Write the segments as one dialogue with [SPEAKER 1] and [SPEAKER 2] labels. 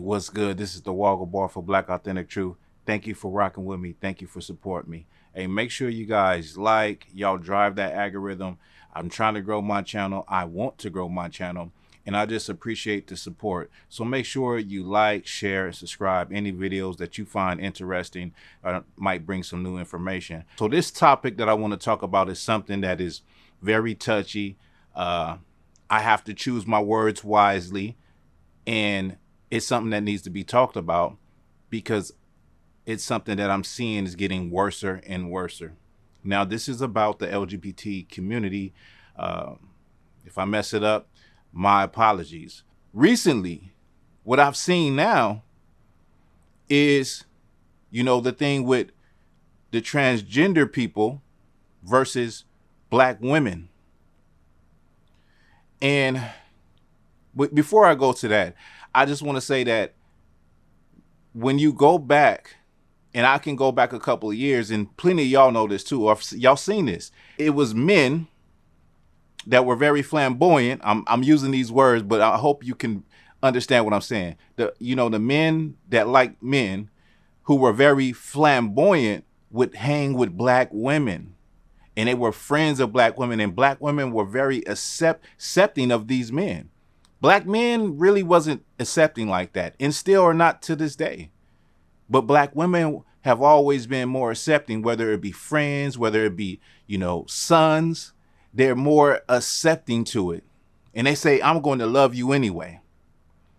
[SPEAKER 1] What's good? This is the Woggle Bar for Black Authentic Truth. Thank you for rocking with me. Thank you for supporting me. Hey, make sure you guys y'all drive that algorithm. I'm trying to grow my channel. I want to grow my channel, and I just appreciate the support. So make sure you like, share, and subscribe any videos that you find interesting or might bring some new information. So this topic that I want to talk about is something that is very touchy. I have to choose my words wisely, and it's something that needs to be talked about because it's something that I'm seeing is getting worse and worse. Now, this is about the LGBT community. If I mess it up, my apologies. Recently, what I've seen now is, the thing with the transgender people versus black women. And before I go to that, I just want to say that when you go back, and I can go back a couple of years, and plenty of y'all know this too, or y'all seen this. It was men that were very flamboyant. I'm using these words, but I hope you can understand what I'm saying. The men that like men who were very flamboyant would hang with black women, and they were friends of black women, and black women were very accepting of these men. Black men really wasn't accepting like that, and still are not to this day. But black women have always been more accepting, whether it be friends, whether it be, sons. They're more accepting to it. And they say, I'm going to love you anyway,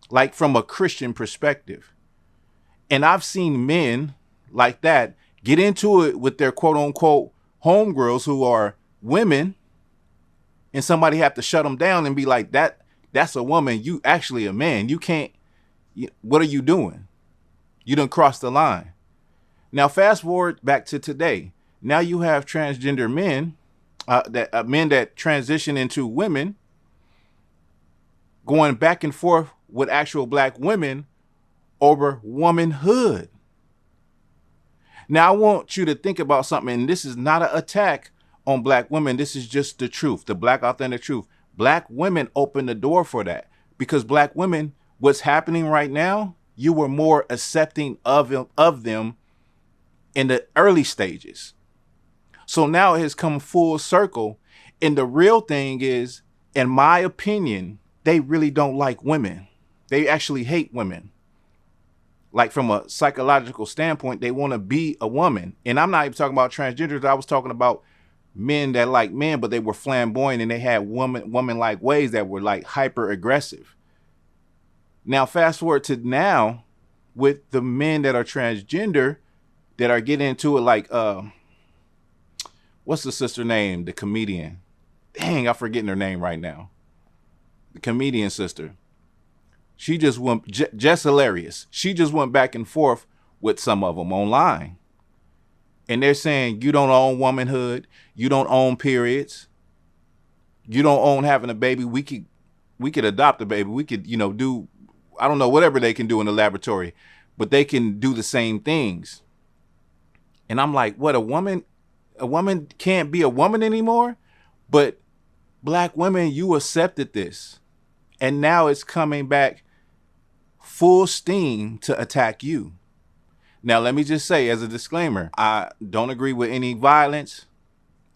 [SPEAKER 1] like from a Christian perspective. And I've seen men like that get into it with their quote unquote homegirls who are women, and somebody have to shut them down and be like, that's a woman. You actually a man. You can't. What are you doing? You done crossed the line. Now, fast forward back to today. Now you have transgender men, men that transition into women, going back and forth with actual black women over womanhood. Now, I want you to think about something, and this is not an attack on black women. This is just the truth, the Black Authentic Truth. Black women opened the door for that, because black women, what's happening right now, you were more accepting of them in the early stages. So now it has come full circle. And the real thing is, in my opinion, they really don't like women. They actually hate women. Like from a psychological standpoint, they want to be a woman. And I'm not even talking about transgenders. I was talking about men that like men, but they were flamboyant and they had woman-like ways that were like hyper aggressive. Now, fast forward to now with the men that are transgender that are getting into it, like, what's the sister name? The comedian. Dang, I'm forgetting her name right now. The comedian sister. She just went, just hilarious. She just went back and forth with some of them online. And they're saying, you don't own womanhood. You don't own periods. You don't own having a baby. We could adopt a baby. We could, do, I don't know, whatever they can do in the laboratory, but they can do the same things. And I'm like, what, a woman can't be a woman anymore? But black women, you accepted this. And now it's coming back full steam to attack you. Now, let me just say as a disclaimer, I don't agree with any violence.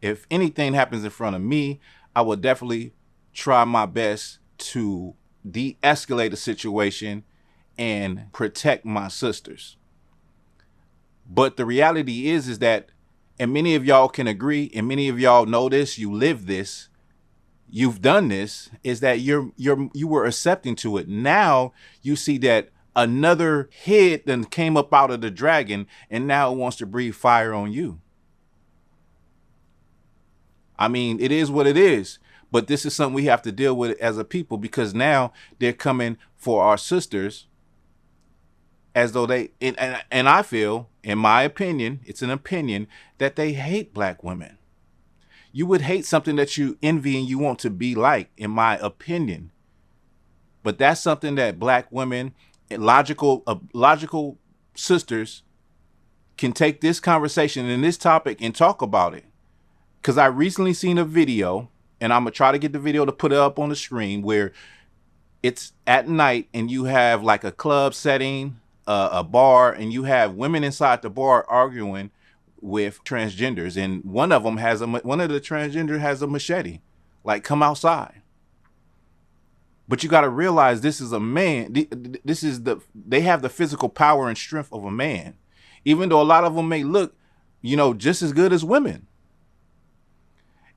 [SPEAKER 1] If anything happens in front of me, I will definitely try my best to de-escalate the situation and protect my sisters. But the reality is that, and many of y'all can agree, and many of y'all know this, you live this, you've done this, is that you were accepting to it. Now you see that another head then came up out of the dragon, and now it wants to breathe fire on you. I mean, it is what it is, but this is something we have to deal with as a people, because now they're coming for our sisters as though they, and I feel, in my opinion, it's an opinion, that they hate black women. You would hate something that you envy and you want to be like, in my opinion. But that's something that black women, logical sisters, can take this conversation and this topic and talk about it. Because I recently seen a video, and I'm going to try to get the video to put it up on the screen, where It's at night and you have like a club setting, a bar, and you have women inside the bar arguing with transgenders, and one of the transgender has a machete, like, come outside. But you got to realize this is a man. They have the physical power and strength of a man, even though a lot of them may look, just as good as women.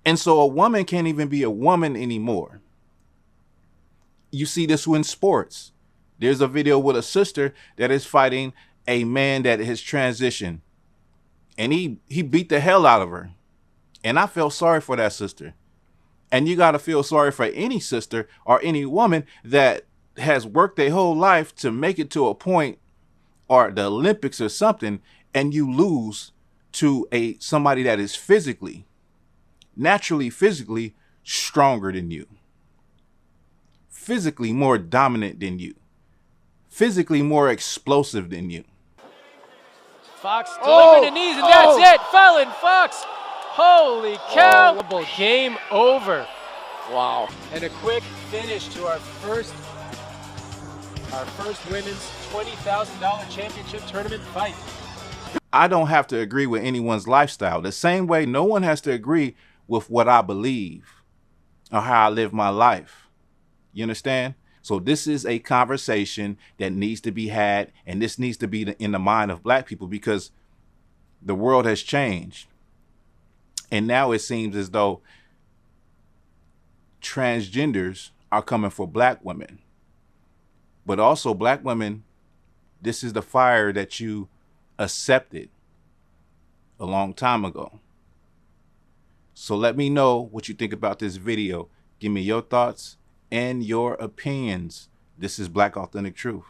[SPEAKER 1] And so a woman can't even be a woman anymore. You see this in sports. There's a video with a sister that is fighting a man that has transitioned, and he beat the hell out of her. And I felt sorry for that sister. And you got to feel sorry for any sister or any woman that has worked their whole life to make it to a point, or the Olympics or something, and you lose to somebody that is naturally physically stronger than you, physically more dominant than you, physically more explosive than you.
[SPEAKER 2] Fox delivering the knees, and that's it. Fallon Fox. Holy cow. Game over.
[SPEAKER 3] Wow.
[SPEAKER 2] And a quick finish to our first women's $20,000 championship tournament fight.
[SPEAKER 1] I don't have to agree with anyone's lifestyle. The same way no one has to agree with what I believe or how I live my life. You understand? So this is a conversation that needs to be had, and this needs to be in the mind of Black people, because the world has changed. And now it seems as though transgenders are coming for Black women. But also, Black women, this is the fire that you accepted a long time ago. So let me know what you think about this video. Give me your thoughts and your opinions. This is Black Authentic Truth.